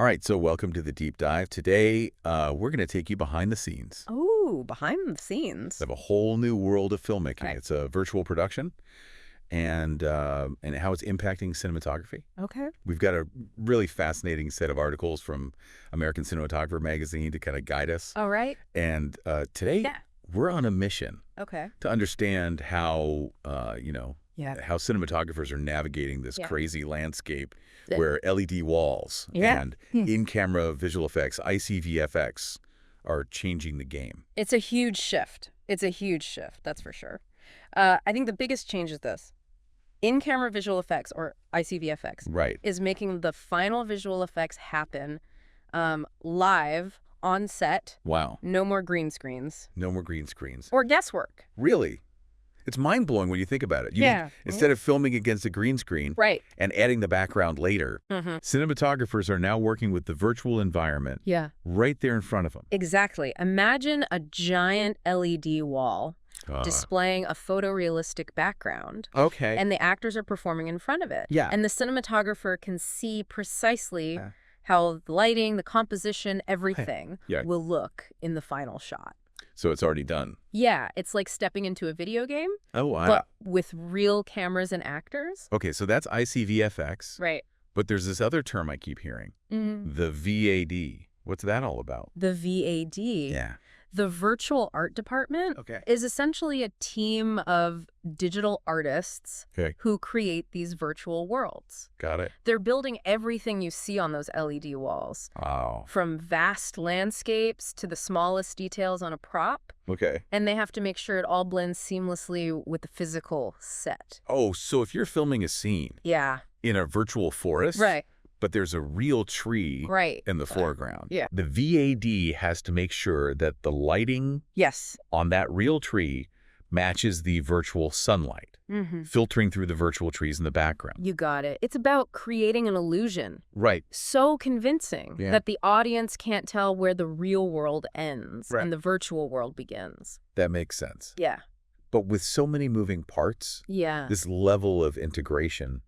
All right, so welcome to the deep dive. Today, we're going to take you behind the scenes Oh, behind the scenes. of a whole new world of filmmaking. Right. It's a virtual production, and how it's impacting cinematography. Okay. We've got a really fascinating set of articles from American Cinematographer magazine to kind of guide us. All right. And today, Yeah. we're on a mission Okay. to understand how Yeah. how cinematographers are navigating this Yeah. crazy landscape Yeah. where LED walls Yeah. and in-camera visual effects, ICVFX, are changing the game. It's a huge shift. It's a huge shift, that's for sure. I think the biggest change is this. In-camera visual effects, or ICVFX, Right. is making the final visual effects happen live, on set. Wow. No more green screens. No more green screens. Or guesswork. Really? It's mind-blowing when you think about it. Yeah. Instead of filming against a green screen Right. and adding the background later, Mm-hmm. cinematographers are now working with the virtual environment Yeah. right there in front of them. Exactly. Imagine a giant LED wall displaying a photorealistic background. Okay. And the actors are performing in front of it. Yeah. And the cinematographer can see precisely how the lighting, the composition, everything Yeah. will look in the final shot. So it's already done. Yeah, it's like stepping into a video game, Oh, wow. but with real cameras and actors. Okay, so that's ICVFX. Right. But there's this other term I keep hearing, the VAD. What's that all about? The VAD. Yeah. The virtual art department Okay. is essentially a team of digital artists Okay. who create these virtual worlds. Got it. They're building everything you see on those LED walls, Wow. from vast landscapes to the smallest details on a prop, Okay. and they have to make sure it all blends seamlessly with the physical set. Oh, so if you're filming a scene Yeah. in a virtual forest, Right. but there's a real tree Right. in the foreground, yeah. the VAD has to make sure that the lighting Yes. on that real tree matches the virtual sunlight, filtering through the virtual trees in the background. You got it. It's about creating an illusion Right. so convincing that the audience can't tell where the real world ends Right. and the virtual world begins. That makes sense. Yeah. But with so many moving parts, Yeah. this level of integration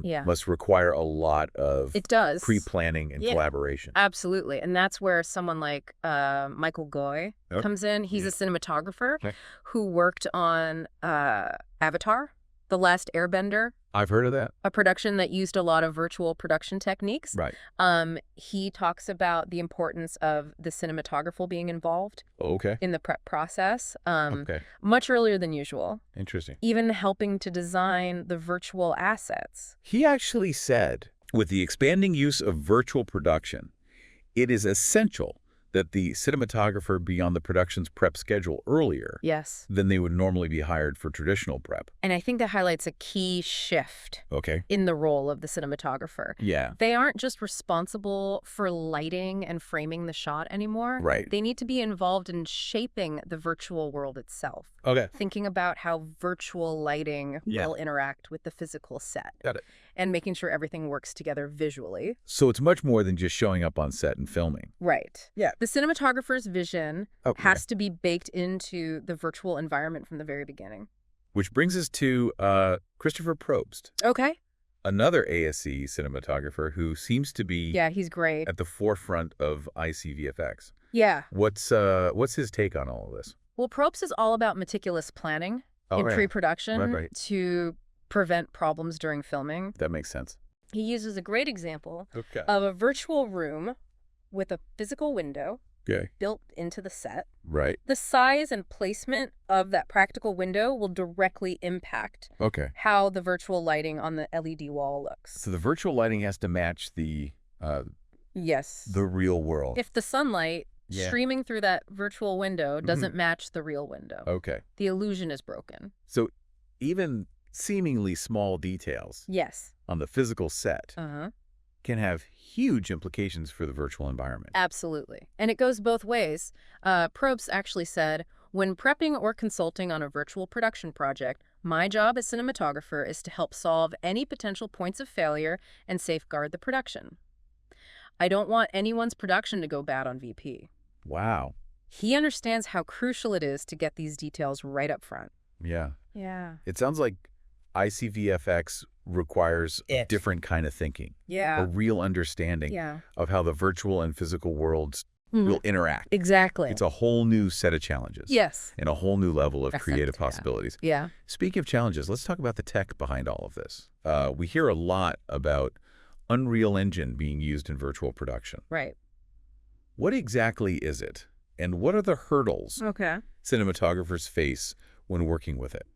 Yeah. must require a lot of It does. pre-planning and collaboration. Absolutely. And that's where someone like Michael Goy comes in. He's a cinematographer who worked on Avatar, The Last Airbender, I've heard of that. a production that used a lot of virtual production techniques. Right. He talks about the importance of the cinematographer being involved Okay. in the prep process Okay. much earlier than usual, Interesting. even helping to design the virtual assets. He actually said, with the expanding use of virtual production, it is essential that the cinematographer be on the production's prep schedule earlier Yes. than they would normally be hired for traditional prep. And I think that highlights a key shift Okay. in the role of the cinematographer. Yeah. They aren't just responsible for lighting and framing the shot anymore. Right. They need to be involved in shaping the virtual world itself, Okay. thinking about how virtual lighting will interact with the physical set. Got it. And making sure everything works together visually. So it's much more than just showing up on set and filming. Right. Yeah. The cinematographer's vision has to be baked into the virtual environment from the very beginning. Which brings us to Christopher Probst, Okay. another ASC cinematographer who seems to be Yeah, he's great. at the forefront of ICVFX. Yeah. What's his take on all of this? Well, Probst is all about meticulous planning in right. pre-production Right. to prevent problems during filming. That makes sense. He uses a great example Okay. of a virtual room with a physical window Okay. built into the set. Right. The size and placement of that practical window will directly impact Okay. how the virtual lighting on the LED wall looks. So the virtual lighting has to match the Yes. real world. If the sunlight streaming through that virtual window doesn't match the real window, Okay. the illusion is broken. So even seemingly small details Yes. on the physical set can have huge implications for the virtual environment. Absolutely. And it goes both ways. Probst actually said, when prepping or consulting on a virtual production project, my job as cinematographer is to help solve any potential points of failure and safeguard the production. I don't want anyone's production to go bad on VP. Wow. He understands how crucial it is to get these details right up front. Yeah. Yeah. It sounds like ICVFX requires a It. different kind of thinking, a Yeah. real understanding Yeah. of how the virtual and physical worlds will interact. Exactly. It's a whole new set of challenges. Yes. And a whole new level of creative Yeah. possibilities. Yeah. Speaking of challenges, let's talk about the tech behind all of this. We hear a lot about Unreal Engine being used in virtual production. Right. What exactly is it? And what are the hurdles Okay. cinematographers face when working with it?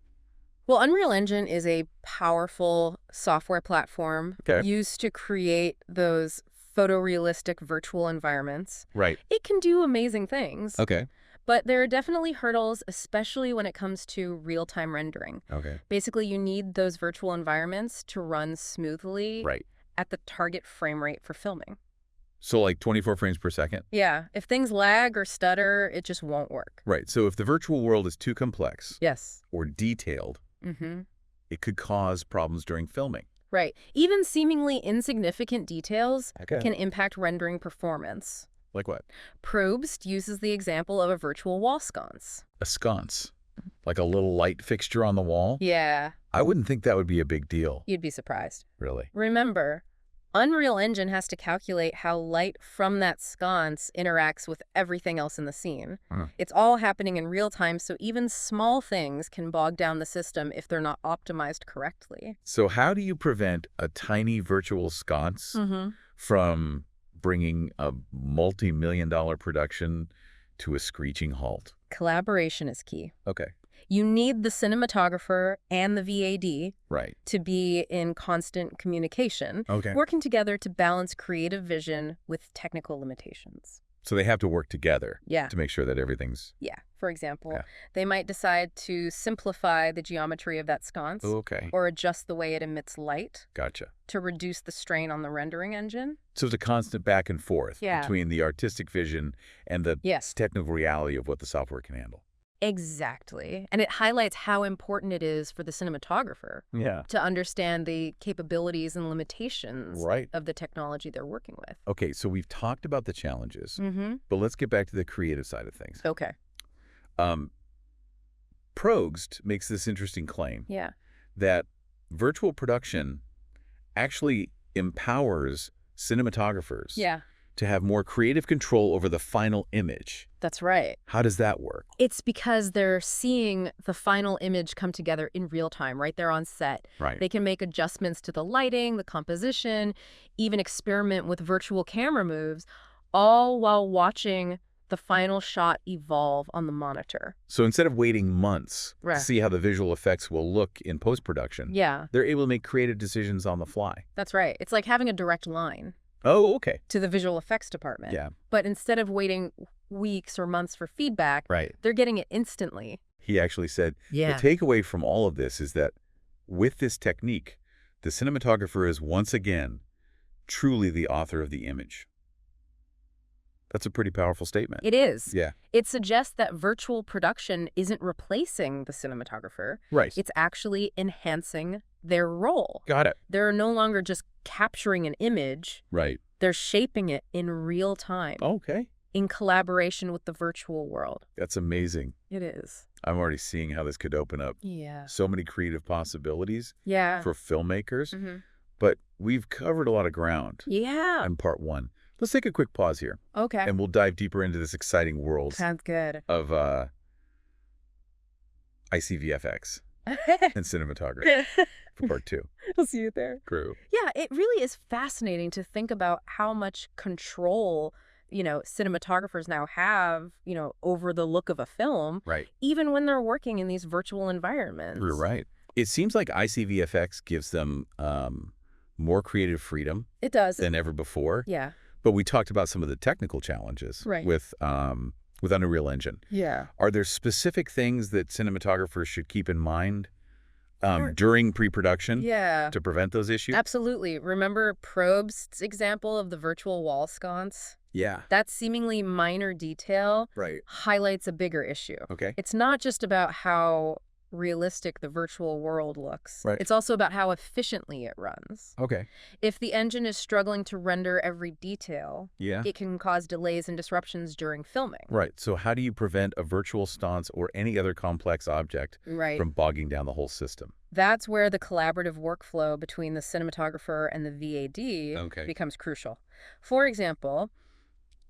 Well, Unreal Engine is a powerful software platform Okay. used to create those photorealistic virtual environments. Right. It can do amazing things, Okay. but there are definitely hurdles, especially when it comes to real-time rendering. Okay. Basically, you need those virtual environments to run smoothly Right. at the target frame rate for filming. So like 24 frames per second? Yeah, if things lag or stutter, it just won't work. Right. So if the virtual world is too complex Yes. or detailed, Mm-hmm. it could cause problems during filming. Right. Even seemingly insignificant details Okay. can impact rendering performance. Like what? Probst uses the example of a virtual wall sconce. A sconce. Like a little light fixture on the wall? Yeah, I wouldn't think that would be a big deal, you'd be surprised. really. Remember, Unreal Engine has to calculate how light from that sconce interacts with everything else in the scene. It's all happening in real time, so even small things can bog down the system if they're not optimized correctly. So how do you prevent a tiny virtual sconce from bringing a multi-million-dollar production to a screeching halt? Collaboration is key. Okay. You need the cinematographer and the VAD Right. to be in constant communication, Okay. working together to balance creative vision with technical limitations. So they have to work together Yeah. to make sure that everything's... Yeah. For example, Yeah. they might decide to simplify the geometry of that sconce Okay. or adjust the way it emits light Gotcha. to reduce the strain on the rendering engine. So it's a constant back and forth Yeah. between the artistic vision and the Yes. technical reality of what the software can handle. Exactly. And it highlights how important it is for the cinematographer Yeah. to understand the capabilities and limitations Right. of the technology they're working with. Okay, so we've talked about the challenges, Mm-hmm. but let's get back to the creative side of things. Okay. Probst makes this interesting claim Yeah. that virtual production actually empowers cinematographers Yeah. to have more creative control over the final image. That's right. How does that work? It's because they're seeing the final image come together in real time, right there on set. Right. They can make adjustments to the lighting, the composition, even experiment with virtual camera moves, all while watching the final shot evolve on the monitor. So instead of waiting months Right. to see how the visual effects will look in post-production, Yeah, they're able to make creative decisions on the fly. that's right. It's like having a direct line Oh, okay. to the visual effects department. Yeah. But instead of waiting weeks or months for feedback, Right. they're getting it instantly. He actually said, Yeah. the takeaway from all of this is that with this technique, the cinematographer is once again truly the author of the image. That's a pretty powerful statement. It is. Yeah. It suggests that virtual production isn't replacing the cinematographer. Right. It's actually enhancing their role. Got it. They're no longer just capturing an image. Right. They're shaping it in real time Okay. in collaboration with the virtual world. That's amazing. It is. I'm already seeing how this could open up Yeah. so many creative possibilities Yeah. for filmmakers. Mm-hmm. But we've covered a lot of ground Yeah. in part one. Let's take a quick pause here, Okay. and we'll dive deeper into this exciting world Sounds good. of ICVFX and cinematography for part two. I'll see you there. Crew. Yeah, it really is fascinating to think about how much control, cinematographers now have, over the look of a film, Right. even when they're working in these virtual environments. You're right. It seems like ICVFX gives them more creative freedom It does. than ever before. Yeah. But we talked about some of the technical challenges Right. with Unreal Engine. Yeah. Are there specific things that cinematographers should keep in mind Sure. during pre-production Yeah. to prevent those issues? Absolutely. Remember Probst's example of the virtual wall sconce? Yeah. That seemingly minor detail Right. highlights a bigger issue. Okay. It's not just about how realistic the virtual world looks. Right. It's also about how efficiently it runs. Okay. If the engine is struggling to render every detail, Yeah. it can cause delays and disruptions during filming. Right. So how do you prevent a virtual stance or any other complex object Right. from bogging down the whole system? That's where the collaborative workflow between the cinematographer and the VAD Okay. becomes crucial. For example,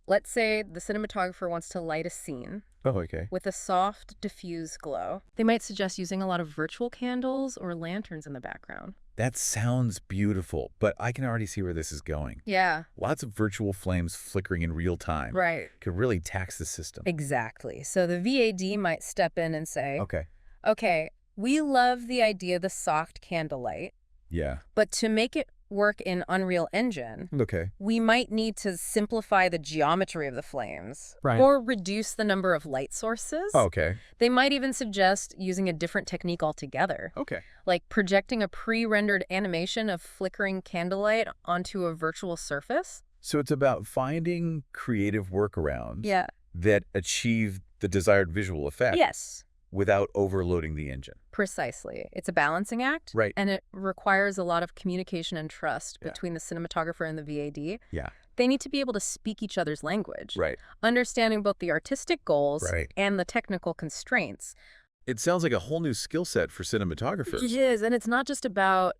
let's say the cinematographer wants to light a scene Oh, okay. with a soft, diffuse glow. They might suggest using a lot of virtual candles or lanterns in the background. That sounds beautiful, but I can already see where this is going. Yeah. Lots of virtual flames flickering in real time Right. could really tax the system. Exactly. So the VAD might step in and say, Okay. okay, we love the idea of the soft candlelight, Yeah. but to make it work in Unreal Engine, Okay. we might need to simplify the geometry of the flames. Right. Or reduce the number of light sources. Okay. They might even suggest using a different technique altogether, Okay. like projecting a pre-rendered animation of flickering candlelight onto a virtual surface. So it's about finding creative workarounds Yeah. that achieve the desired visual effect Yes. without overloading the engine. Precisely. It's a balancing act. Right. And it requires a lot of communication and trust Yeah. between the cinematographer and the VAD. Yeah. They need to be able to speak each other's language, Right. understanding both the artistic goals Right. and the technical constraints. It sounds like a whole new skill set for cinematographers. It is, and it's not just about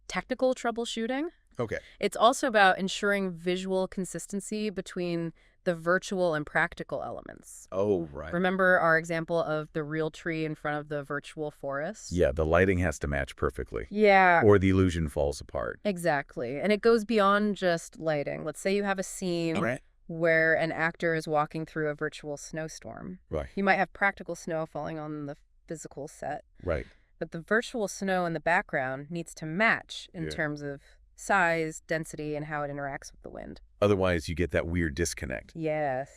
technical troubleshooting. Okay. It's also about ensuring visual consistency between the virtual and practical elements. Oh, right. Remember our example of the real tree in front of the virtual forest? Yeah, the lighting has to match perfectly, Yeah. or the illusion falls apart. Exactly. And it goes beyond just lighting. Let's say you have a scene Right. where an actor is walking through a virtual snowstorm. Right. You might have practical snow falling on the physical set, Right. but the virtual snow in the background needs to match in Yeah. terms of size, density, and how it interacts with the wind. Otherwise, you get that weird disconnect Yes.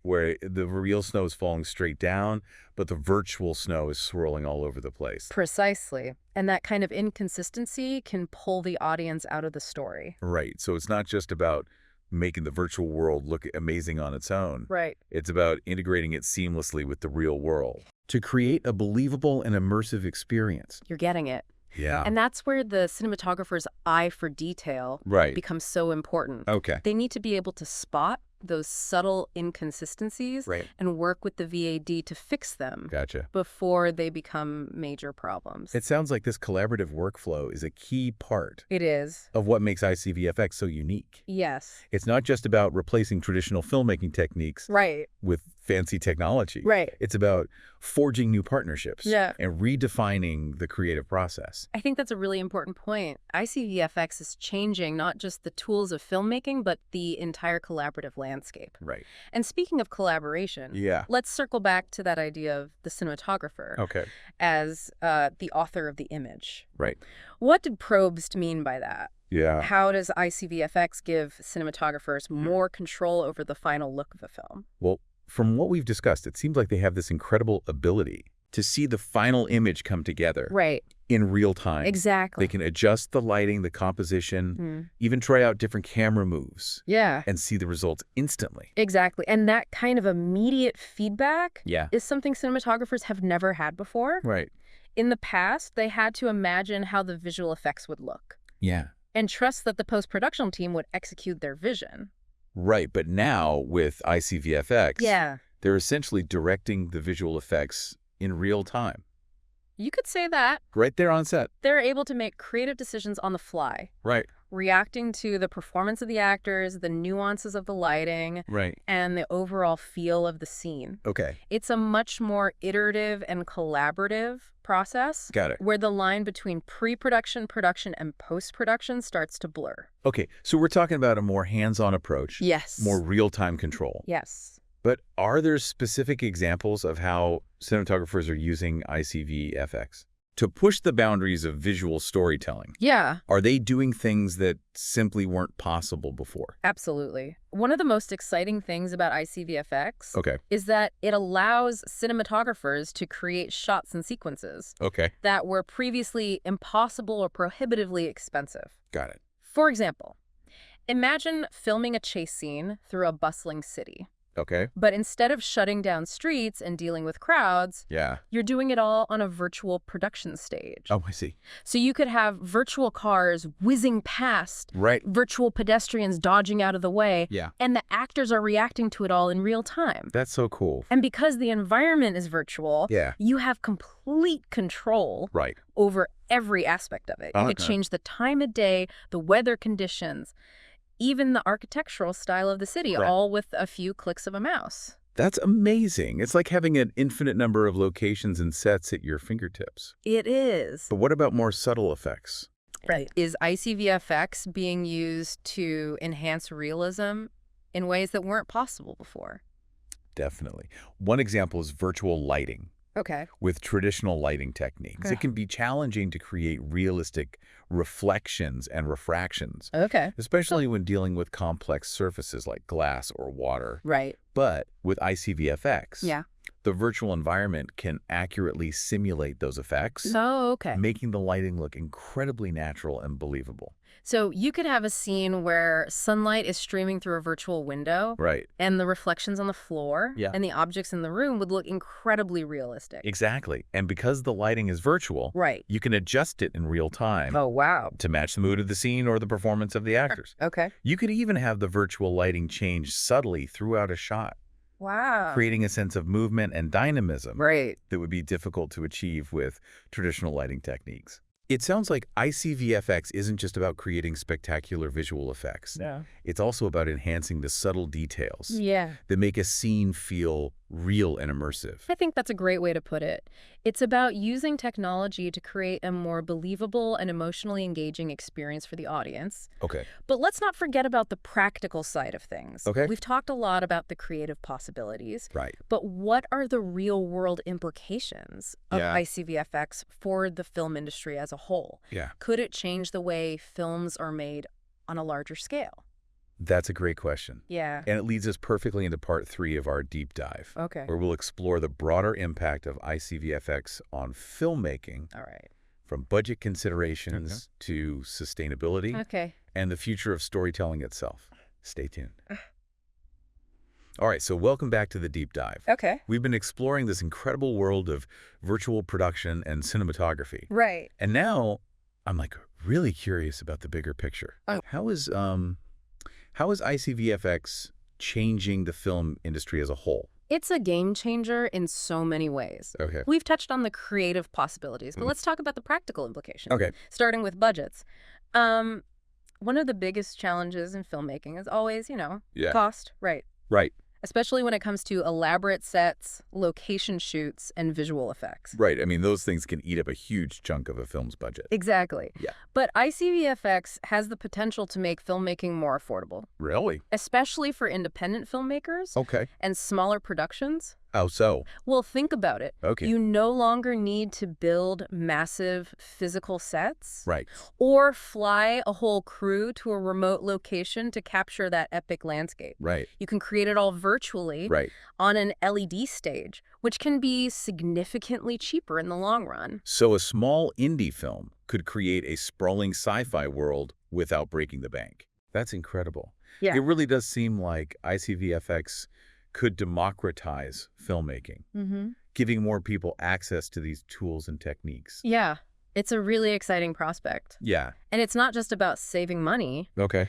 where the real snow is falling straight down, but the virtual snow is swirling all over the place. Precisely. And that kind of inconsistency can pull the audience out of the story. Right. So it's not just about making the virtual world look amazing on its own. Right. It's about integrating it seamlessly with the real world to create a believable and immersive experience. You're getting it. Yeah. And that's where the cinematographer's eye for detail Right. becomes so important. Okay. They need to be able to spot those subtle inconsistencies Right. and work with the VAD to fix them Gotcha. before they become major problems. It sounds like this collaborative workflow is a key part It is. of what makes ICVFX so unique. Yes. It's not just about replacing traditional filmmaking techniques Right. with fancy technology. Right. It's about forging new partnerships Yeah. and redefining the creative process. I think that's a really important point. ICVFX is changing not just the tools of filmmaking, but the entire collaborative landscape. Right. And speaking of collaboration, Yeah. let's circle back to that idea of the cinematographer Okay. as the author of the image. Right. What did Probst mean by that? Yeah. How does ICVFX give cinematographers more control over the final look of a film? Well, from what we've discussed, it seems like they have this incredible ability to see the final image come together Right. in real time. Exactly. They can adjust the lighting, the composition, Mm. even try out different camera moves Yeah. and see the results instantly. Exactly. And that kind of immediate feedback Yeah. is something cinematographers have never had before. Right. In the past, they had to imagine how the visual effects would look Yeah. and trust that the post-production team would execute their vision. Right. But now with ICVFX, Yeah. they're essentially directing the visual effects in real time. You could say that. Right there on set. They're able to make creative decisions on the fly, Right. reacting to the performance of the actors, the nuances of the lighting, Right. and the overall feel of the scene. Okay. It's a much more iterative and collaborative process Got it. where the line between pre-production, production, and post-production starts to blur. Okay. So we're talking about a more hands-on approach. Yes. More real-time control. Yes. But are there specific examples of how cinematographers are using ICVFX to push the boundaries of visual storytelling? Yeah, Are they doing things that simply weren't possible before? absolutely. One of the most exciting things about ICVFX Okay. is that it allows cinematographers to create shots and sequences Okay. that were previously impossible or prohibitively expensive. Got it. For example, imagine filming a chase scene through a bustling city. Okay. But instead of shutting down streets and dealing with crowds, Yeah. you're doing it all on a virtual production stage. Oh, I see. So you could have virtual cars whizzing past, Right. virtual pedestrians dodging out of the way, Yeah. and the actors are reacting to it all in real time. That's so cool. And because the environment is virtual, Yeah. you have complete control Right. over every aspect of it. You could Okay. change the time of day, the weather conditions, even the architectural style of the city, Right. all with a few clicks of a mouse. That's amazing. It's like having an infinite number of locations and sets at your fingertips. It is. But what about more subtle effects? Right. Is ICVFX being used to enhance realism in ways that weren't possible before? Definitely. One example is virtual lighting. Okay. With traditional lighting techniques, it can be challenging to create realistic reflections and refractions, Okay. especially when dealing with complex surfaces like glass or water. Right. But with ICVFX, Yeah. the virtual environment can accurately simulate those effects, Oh, okay. making the lighting look incredibly natural and believable. So you could have a scene where sunlight is streaming through a virtual window, Right. and the reflections on the floor Yeah. and the objects in the room would look incredibly realistic. Exactly. And because the lighting is virtual, Right. you can adjust it in real time Oh, wow. to match the mood of the scene or the performance of the actors. Okay. You could even have the virtual lighting change subtly throughout a shot, Wow. creating a sense of movement and dynamism Right. that would be difficult to achieve with traditional lighting techniques. It sounds like ICVFX isn't just about creating spectacular visual effects. Yeah. It's also about enhancing the subtle details Yeah. that make a scene feel real and immersive. I think that's a great way to put it. It's about using technology to create a more believable and emotionally engaging experience for the audience. Okay. But let's not forget about the practical side of things. Okay. We've talked a lot about the creative possibilities, Right. but what are the real-world implications of Yeah. ICVFX for the film industry as a whole? Yeah. Could it change the way films are made on a larger scale? That's a great question. Yeah. And it leads us perfectly into part 3 of our deep dive, Okay. where we'll explore the broader impact of ICVFX on filmmaking, All right. from budget considerations to sustainability Okay. and the future of storytelling itself. Stay tuned. All right, so welcome back to the deep dive. Okay. We've been exploring this incredible world of virtual production and cinematography. Right. And now I'm like really curious about the bigger picture. Oh. How is ICVFX changing the film industry as a whole? It's a game changer in so many ways. Okay. We've touched on the creative possibilities, but let's talk about the practical implications. Okay. Starting with budgets. One of the biggest challenges in filmmaking is always, Yeah. cost, right? Right. Especially when it comes to elaborate sets, location shoots, and visual effects. Right. I mean, those things can eat up a huge chunk of a film's budget. Exactly. Yeah. But ICVFX has the potential to make filmmaking more affordable, Really? especially for independent filmmakers Okay. and smaller productions. Oh, so? Well, think about it. Okay. You no longer need to build massive physical sets Right. or fly a whole crew to a remote location to capture that epic landscape. Right. You can create it all virtually Right. on an LED stage, which can be significantly cheaper in the long run. So a small indie film could create a sprawling sci-fi world without breaking the bank. That's incredible. Yeah. It really does seem like ICVFX could democratize filmmaking, Mm-hmm. giving more people access to these tools and techniques. Yeah. It's a really exciting prospect. Yeah. And it's not just about saving money. Okay.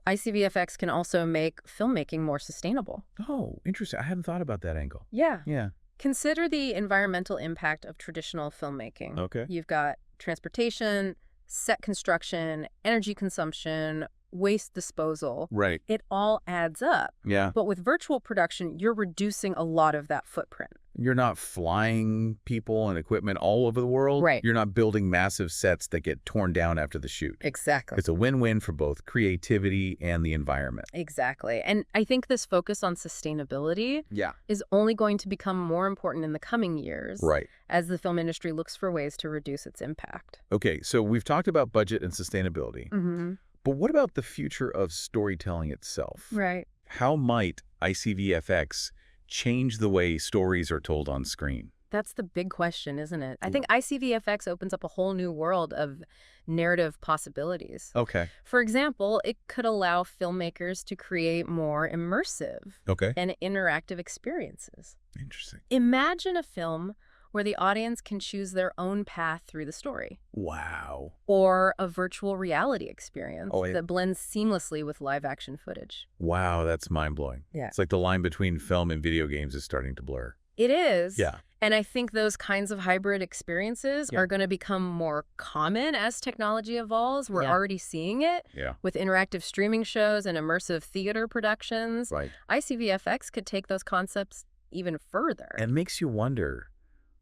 ICVFX can also make filmmaking more sustainable. Oh, interesting. I hadn't thought about that angle. Yeah. Yeah. Consider the environmental impact of traditional filmmaking. Okay. You've got transportation, set construction, energy consumption, waste disposal. Right. It all adds up. Yeah. But with virtual production, you're reducing a lot of that footprint. You're not flying people and equipment all over the world. Right. You're not building massive sets that get torn down after the shoot. Exactly. It's a win-win for both creativity and the environment. Exactly. And I think this focus on sustainability Yeah. is only going to become more important in the coming years Right. as the film industry looks for ways to reduce its impact. Okay, so we've talked about budget and sustainability, Mm-hmm. but what about the future of storytelling itself? Right. How might ICVFX change the way stories are told on screen? That's the big question, isn't it? I think ICVFX opens up a whole new world of narrative possibilities. Okay. For example, it could allow filmmakers to create more immersive Okay. and interactive experiences. Interesting. Imagine a film where the audience can choose their own path through the story, Wow. or a virtual reality experience Oh, yeah. that blends seamlessly with live-action footage. Wow, that's mind-blowing. Yeah. It's like the line between film and video games is starting to blur. It is. Yeah. And I think those kinds of hybrid experiences Yeah. are going to become more common as technology evolves. We're Yeah. already seeing it Yeah. with interactive streaming shows and immersive theater productions. Right. ICVFX could take those concepts even further. And makes you wonder,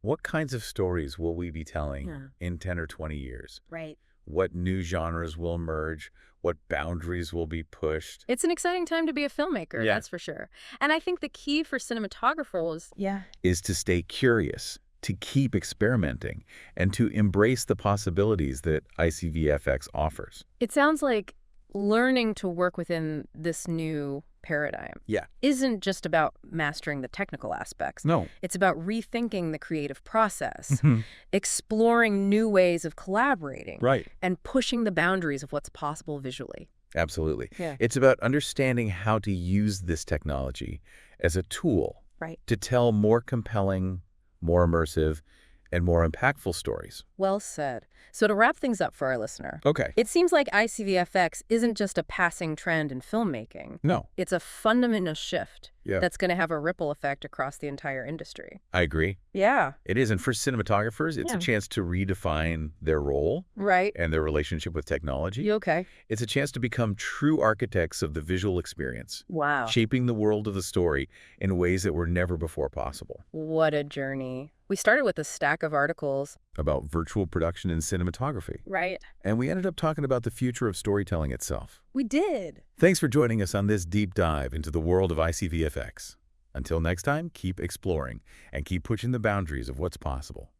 what kinds of stories will we be telling Yeah. in 10 or 20 years? Right. What new genres will emerge? What boundaries will be pushed? It's an exciting time to be a filmmaker, Yeah. that's for sure. And I think the key for cinematographers Yeah. Is to stay curious, to keep experimenting, and to embrace the possibilities that ICVFX offers. it sounds like learning to work within this new paradigm Yeah. isn't just about mastering the technical aspects. No. It's about rethinking the creative process, exploring new ways of collaborating, Right. and pushing the boundaries of what's possible visually. Absolutely. Yeah. It's about understanding how to use this technology as a tool Right. to tell more compelling, more immersive, and more impactful stories. Well said. So to wrap things up for our listener, Okay. it seems like ICVFX isn't just a passing trend in filmmaking. No. It's a fundamental shift Yeah. that's going to have a ripple effect across the entire industry. I agree. Yeah. It is. And for cinematographers, it's Yeah. a chance to redefine their role Right. and their relationship with technology. You okay? It's a chance to become true architects of the visual experience, Wow. shaping the world of the story in ways that were never before possible. What a journey. We started with a stack of articles. About virtual production and cinematography. Right. And we ended up talking about the future of storytelling itself. We did. Thanks for joining us on this deep dive into the world of ICVFX. Until next time, keep exploring and keep pushing the boundaries of what's possible.